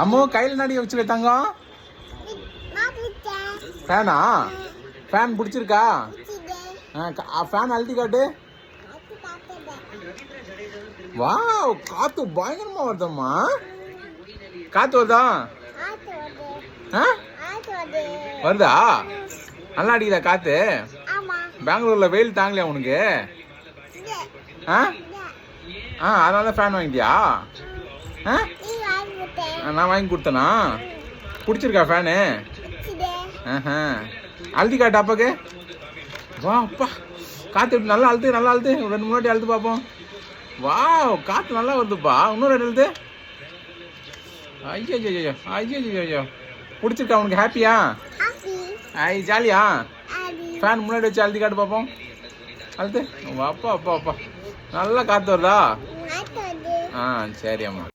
அம்மு கையில் நடி வச்சுக்க தங்கம். ஃபேனா? ஃபேன் பிடிச்சிருக்கா? ஃபேன் அழுத்தி காட்டு. வாவ், காத்து பயங்கரமா வருதம்மா. காத்து வருதா? வருதா? நல்லா அடிக்குதா காத்து? பெங்களூர்ல வெயில் தாங்கலையா உனக்கு? அதனால தான் ஃபேன் வாங்கிட்டியா? நான் வாங்கி கொடுத்தனா? பிடிச்சிருக்கா ஃபேனு? அழுத்தி காட்டு அப்பாக்கு. வா அப்பா, காற்று எப்படி நல்லா அழுத்து, நல்லா அழுத்து. 2-3 வாட்டி அழுத்து பார்ப்போம். வா, காற்று நல்லா வருதுப்பா. இன்னொரு ரெண்டு அழுத்து. ஐயோ ஐயோ ஐயோ ஐயோ. பிடிச்சிருக்கா உனக்கு? ஹாப்பியா? ஜாலியா? ஃபேன் முன்னாடி வச்சு அழுத்தி காட்டு பார்ப்போம். அழுத்து. அப்பா அப்பா அப்பா, நல்லா காற்று வருதா? சரி அம்மா.